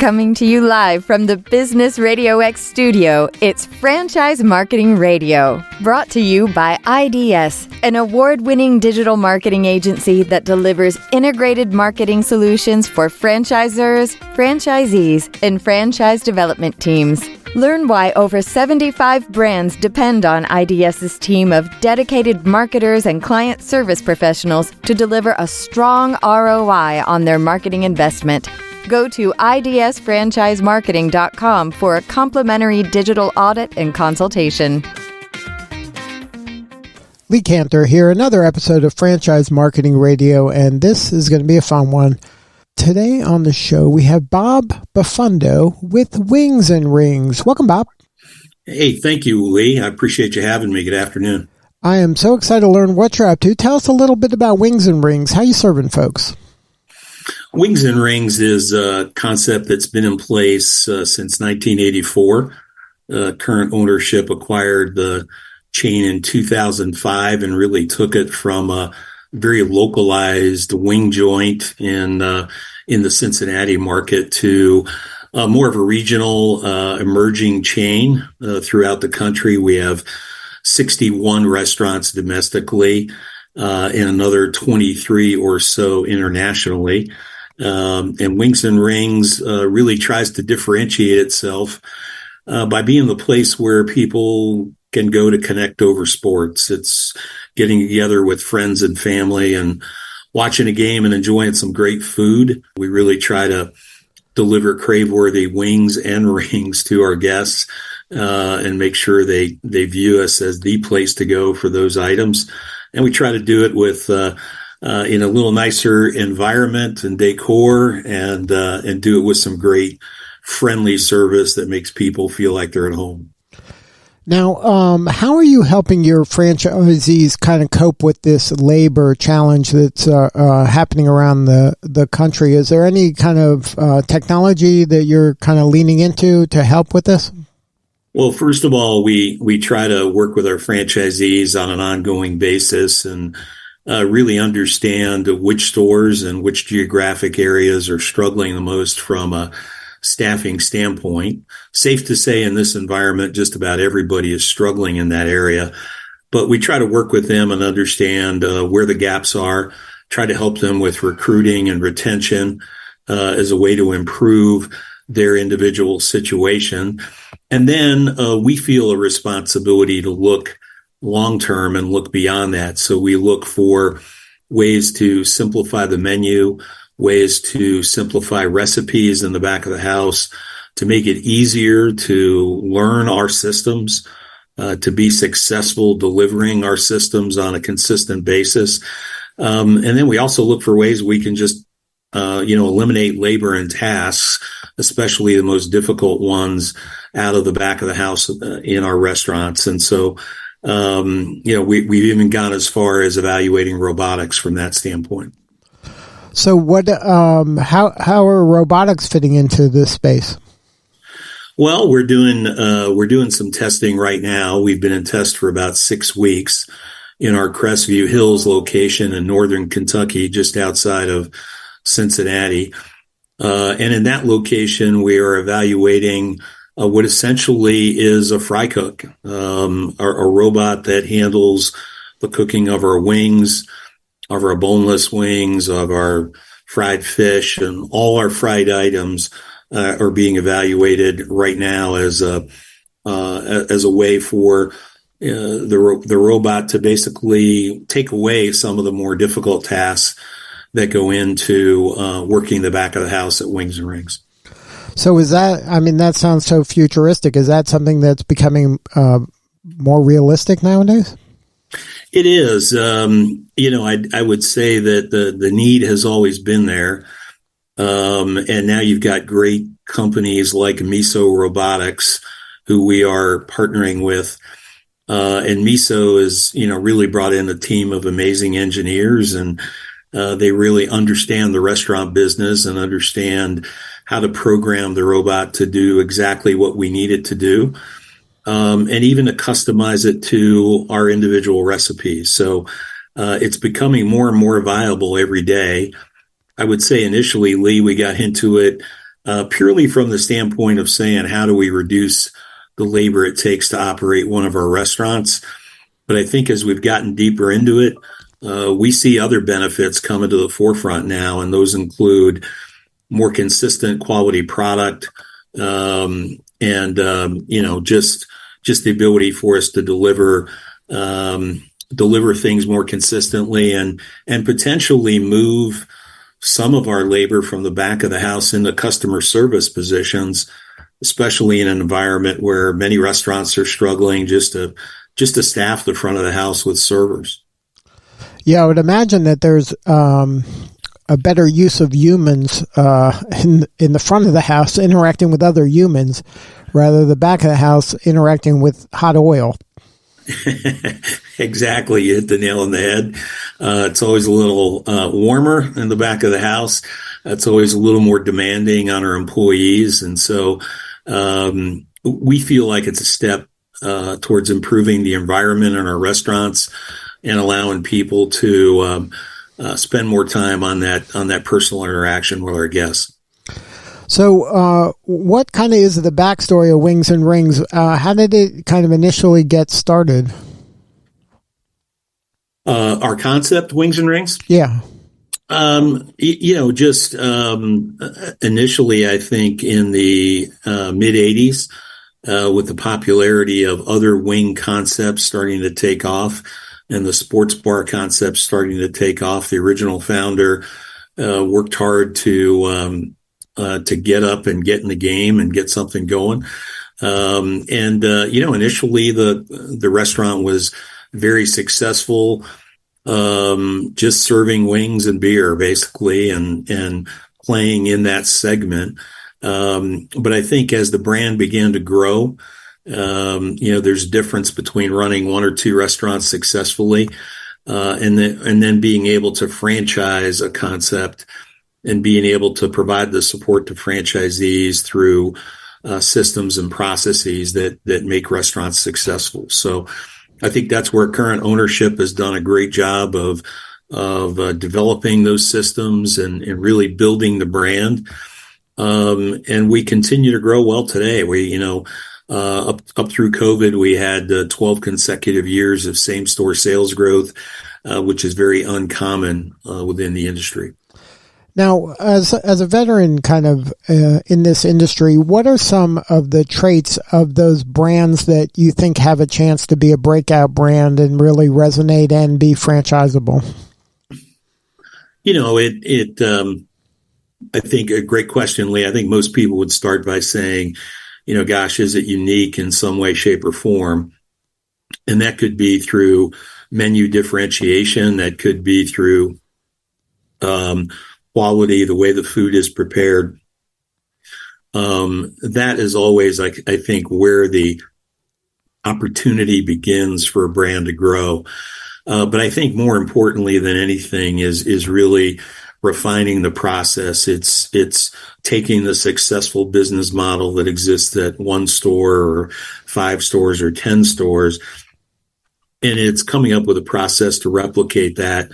Coming to you live from the Business RadioX studio, it's Franchise Marketing Radio. Brought to you by IDS, an award-winning digital marketing agency that delivers integrated marketing solutions for franchisors, franchisees, and franchise development teams. Learn why over 75 brands depend on IDS's team of dedicated marketers and client service professionals to deliver a strong ROI on their marketing investment. Go to idsfranchisemarketing.com for a complimentary digital audit and consultation. Lee Cantor here, another episode of Franchise Marketing Radio, and this is going to be a fun one. Today on the show, we have Bob Bafundo with Wings and Rings. Welcome, Bob. Hey, thank you, Lee. I appreciate you having me. Good afternoon. I am so excited to learn what you're up to. Tell us a little bit about Wings and Rings. How you serving folks? Wings and Rings is a concept that's been in place since 1984. Current ownership acquired the chain in 2005 and really took it from a very localized wing joint in the Cincinnati market to more of a regional emerging chain throughout the country. We have 61 restaurants domestically and another 23 or so internationally. And Wings and Rings really tries to differentiate itself by being the place where people can go to connect over sports. It's getting together with friends and family and watching a game and enjoying some great food. We really try to deliver crave-worthy wings and rings to our guests and make sure they view us as the place to go for those items. And we try to do it with in a little nicer environment and decor, and do it with some great friendly service that makes people feel like they're at home. Now, how are you helping your franchisees kind of cope with this labor challenge that's happening around the country? Is there any kind of technology that you're kind of leaning into to help with this? Well, first of all, we try to work with our franchisees on an ongoing basis and really understand which stores and which geographic areas are struggling the most from a staffing standpoint. Safe to say in this environment, just about everybody is struggling in that area. But we try to work with them and understand where the gaps are, try to help them with recruiting and retention as a way to improve their individual situation. And then we feel a responsibility to look long-term and look beyond that. So we look for ways to simplify the menu, ways to simplify recipes in the back of the house, to make it easier to learn our systems, to be successful delivering our systems on a consistent basis. And then we also look for ways we can just, eliminate labor and tasks, especially the most difficult ones, out of the back of the house in our restaurants. And so, we've even gone as far as evaluating robotics from that standpoint. So what? How are robotics fitting into this space? Well, we're doing some testing right now. We've been in test for about 6 weeks in our Crestview Hills location in northern Kentucky, just outside of Cincinnati. And in that location, we are evaluating what essentially is a fry cook, a robot that handles the cooking of our wings, of our boneless wings, of our fried fish, and all our fried items are being evaluated right now as a way for the robot to basically take away some of the more difficult tasks that go into working the back of the house at Wings and Rings. So is that, that sounds so futuristic. Is that something that's becoming more realistic nowadays? It is. I would say that the need has always been there. And now you've got great companies like Miso Robotics, who we are partnering with. And Miso is, really brought in a team of amazing engineers, and they really understand the restaurant business and understand how to program the robot to do exactly what we need it to do. And even to customize it to our individual recipes. So it's becoming more and more viable every day. I would say initially, Lee, we got into it purely from the standpoint of saying, how do we reduce the labor it takes to operate one of our restaurants? But I think as we've gotten deeper into it, we see other benefits coming to the forefront now, and those include more consistent quality product, just the ability for us to deliver things more consistently, and potentially move some of our labor from the back of the house into customer service positions, especially in an environment where many restaurants are struggling just to staff the front of the house with servers. Yeah, I would imagine that there's a better use of humans in the front of the house interacting with other humans, rather than the back of the house interacting with hot oil. Exactly. You hit the nail on the head. It's always a little warmer in the back of the house. It's always a little more demanding on our employees. And so we feel like it's a step towards improving the environment in our restaurants and allowing people to spend more time on that personal interaction with our guests. So what kind of is the backstory of Wings and Rings? How did it kind of initially get started? Our concept, Wings and Rings? Yeah. Initially, I think in the mid 80s, with the popularity of other wing concepts starting to take off and the sports bar concept starting to take off, the original founder worked hard to get up and get in the game and get something going. Initially the restaurant was very successful, just serving wings and beer basically, and playing in that segment. But I think as the brand began to grow, there's a difference between running one or two restaurants successfully, and then being able to franchise a concept and being able to provide the support to franchisees through systems and processes that make restaurants successful. So I think that's where current ownership has done a great job of developing those systems and really building the brand. And we continue to grow well today. We, up through COVID, we had 12 consecutive years of same-store sales growth, which is very uncommon within the industry. Now, as a veteran kind of in this industry, what are some of the traits of those brands that you think have a chance to be a breakout brand and really resonate and be franchisable? I think a great question, Lee. I think most people would start by saying, gosh, is it unique in some way, shape, or form? And that could be through menu differentiation. That could be through quality, the way the food is prepared. That is always, I think, where the opportunity begins for a brand to grow. But I think more importantly than anything is really refining the process. It's taking the successful business model that exists at one store or 5 stores or 10 stores, and it's coming up with a process to replicate that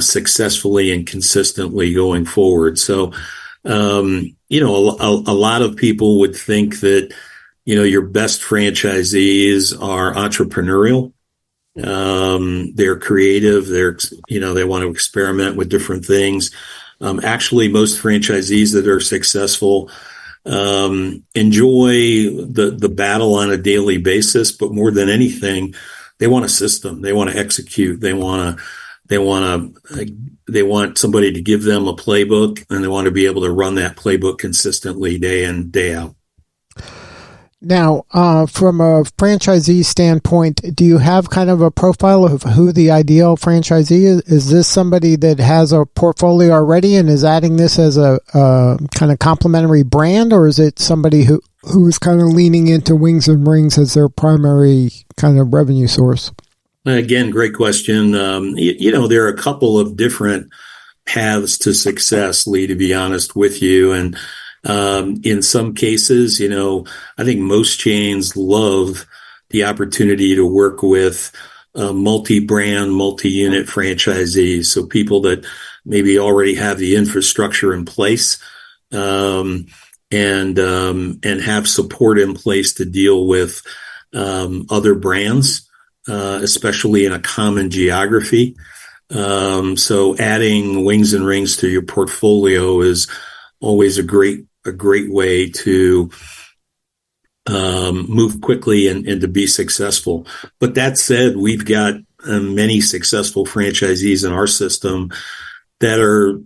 successfully and consistently going forward. So, a lot of people would think that, your best franchisees are entrepreneurial. They're creative. They want to experiment with different things. Actually, most franchisees that are successful enjoy the battle on a daily basis, but more than anything, they want a system. They want to execute. They want somebody to give them a playbook, and they want to be able to run that playbook consistently day in, day out. Now, from a franchisee standpoint, do you have kind of a profile of who the ideal franchisee is? Is this somebody that has a portfolio already and is adding this as a kind of complementary brand, or is it somebody who is kind of leaning into Wings and Rings as their primary kind of revenue source? Again, great question. There are a couple of different paths to success, Lee, to be honest with you. And in some cases, I think most chains love the opportunity to work with multi-brand, multi-unit franchisees. So people that maybe already have the infrastructure in place, and have support in place to deal with other brands, especially in a common geography. So adding wings and rings to your portfolio is always a great way to move quickly and to be successful. But that said, we've got many successful franchisees in our system that are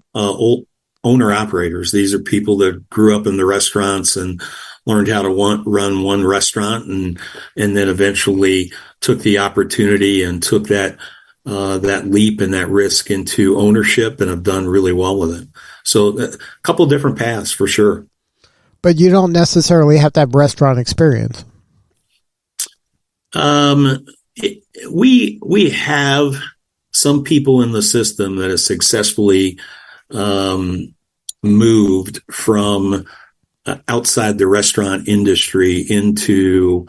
owner operators. These are people that grew up in the restaurants and learned how to run one restaurant, and then eventually took the opportunity and took that leap and that risk into ownership, and have done really well with it. So a couple of different paths for sure. But you don't necessarily have to have restaurant experience. We have some people in the system that have successfully moved from outside the restaurant industry into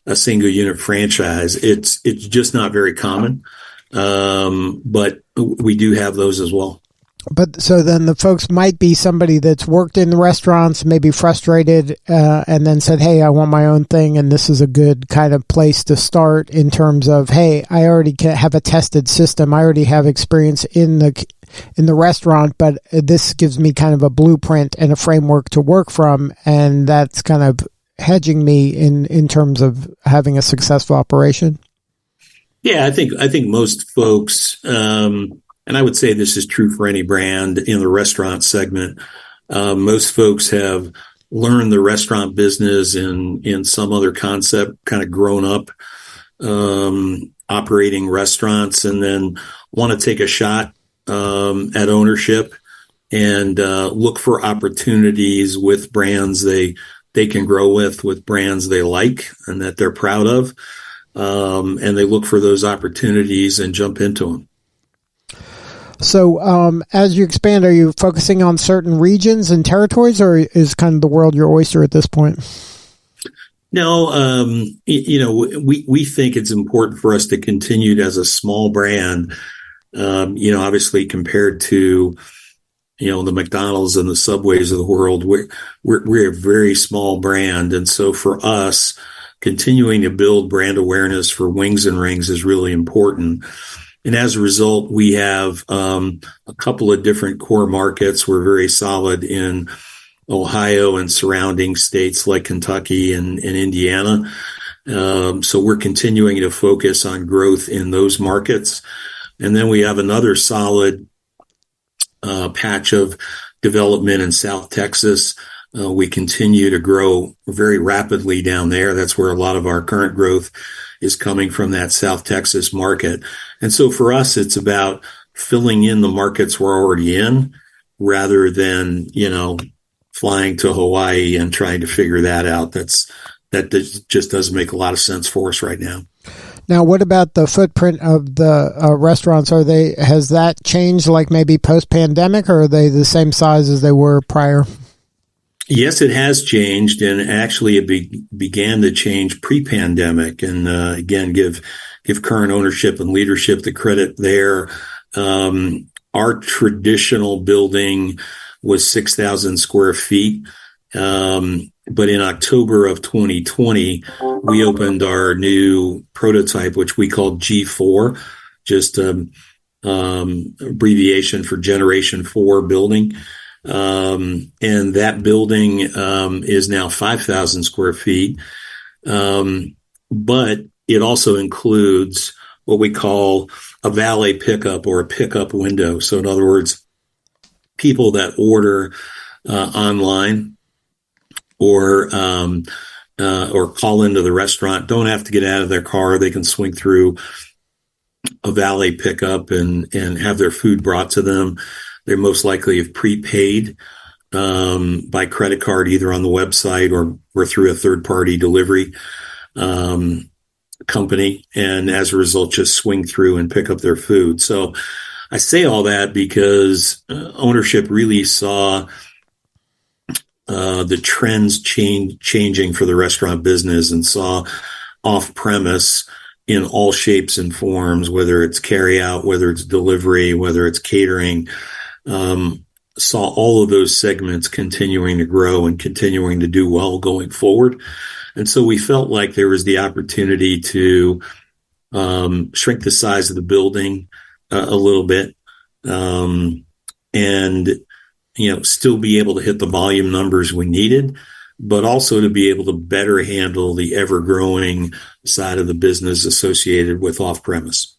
a single unit franchise. It's just not very common, but we do have those as well. But so then the folks might be somebody that's worked in the restaurants, maybe frustrated, and then said, hey, I want my own thing, and this is a good kind of place to start in terms of, hey, I already have a tested system. I already have experience in the restaurant, but this gives me kind of a blueprint and a framework to work from, and that's kind of hedging me in terms of having a successful operation. Yeah, I think most folks, and I would say this is true for any brand in the restaurant segment, most folks have learned the restaurant business in some other concept, kind of grown up operating restaurants, and then want to take a shot at ownership and look for opportunities with brands they can grow with brands they like and that they're proud of, and they look for those opportunities and jump into them. So as you expand, are you focusing on certain regions and territories, or is kind of the world your oyster at this point? No, we think it's important for us to continue as a small brand, obviously compared to, the McDonald's and the Subways of the world. We're a very small brand. And so for us, continuing to build brand awareness for Wings and Rings is really important. And as a result, we have a couple of different core markets. We're very solid in Ohio and surrounding states like Kentucky and Indiana. So we're continuing to focus on growth in those markets. And then we have another solid patch of development in South Texas. We continue to grow very rapidly down there. That's where a lot of our current growth is coming from, that South Texas market. And so for us, it's about filling in the markets we're already in rather than, flying to Hawaii and trying to figure that out. That just doesn't make a lot of sense for us right now. Now, what about the footprint of the restaurants? Has that changed, like maybe post-pandemic, or are they the same size as they were prior? Yes, it has changed, and actually it began to change pre-pandemic. And again, give current ownership and leadership the credit there. Our traditional building was 6,000 square feet. But in October of 2020, we opened our new prototype, which we called G4, just abbreviation for Generation 4 building. And that building is now 5,000 square feet. But it also includes what we call a valet pickup or a pickup window. So in other words, people that order online or call into the restaurant don't have to get out of their car. They can swing through a valet pickup and have their food brought to them. They most likely have prepaid by credit card, either on the website or through a third-party delivery company, and as a result, just swing through and pick up their food. So I say all that because ownership really saw the trends changing for the restaurant business and saw off-premise in all shapes and forms, whether it's carry out, whether it's delivery, whether it's catering, saw all of those segments continuing to grow and continuing to do well going forward. And so we felt like there was the opportunity to shrink the size of the building a little bit, and still be able to hit the volume numbers we needed, but also to be able to better handle the ever-growing side of the business associated with off-premise.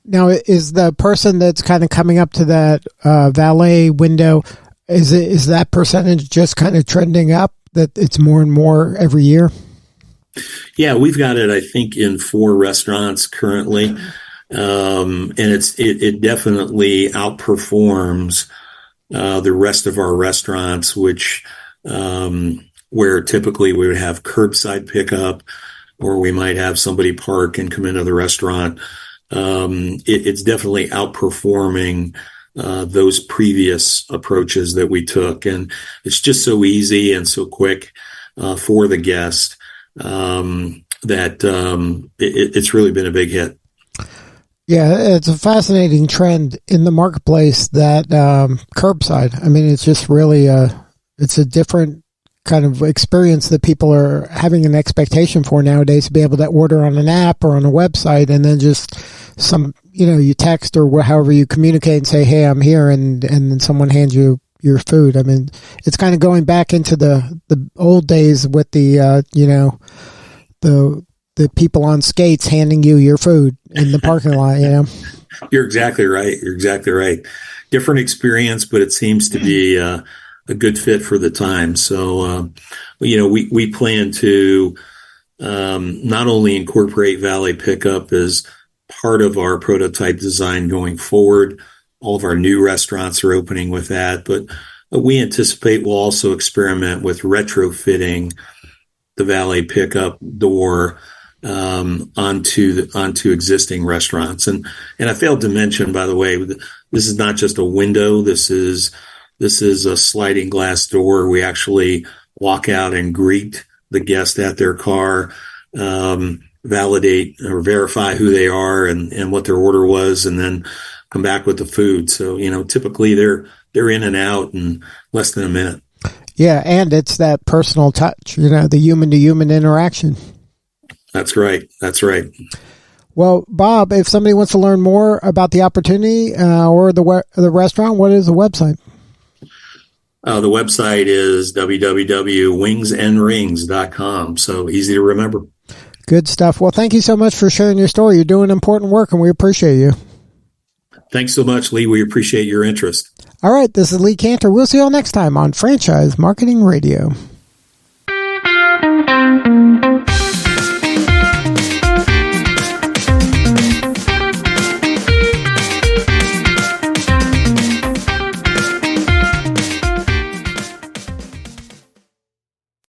Now, is the person that's kind of coming up to that valet window, is that percentage just kind of trending up, that it's more and more every year? Yeah, we've got it, I think, in 4 restaurants currently. And it definitely outperforms the rest of our restaurants, which where typically we would have curbside pickup, or we might have somebody park and come into the restaurant. It's definitely outperforming those previous approaches that we took, and it's just so easy and so quick for the guest that it's really been a big hit. Yeah, it's a fascinating trend in the marketplace, that curbside. I mean, it's just really it's a different kind of experience that people are having an expectation for nowadays, to be able to order on an app or on a website, and then just you text or however you communicate and say, hey, I'm here, and then someone hands you your food. I mean, it's kind of going back into the old days with the people on skates handing you your food in the parking lot. You're exactly right. Different experience, but it seems to be a good fit for the time. So, we plan to not only incorporate valet pickup as part of our prototype design going forward. All of our new restaurants are opening with that, but we anticipate we'll also experiment with retrofitting the valet pickup door onto existing restaurants. And I failed to mention, by the way, this is not just a window. This is a sliding glass door. We actually walk out and greet the guest at their car, validate or verify who they are and what their order was, and then come back with the food. So, typically they're in and out in less than a minute. Yeah, and it's that personal touch, the human-to-human interaction. That's right. Well, Bob, if somebody wants to learn more about the opportunity or the restaurant, what is the website? The website is www.wingsandrings.com. So easy to remember. Good stuff. Well, thank you so much for sharing your story. You're doing important work, and we appreciate you. Thanks so much, Lee. We appreciate your interest. All right. This is Lee Cantor. We'll see you all next time on Franchise Marketing Radio.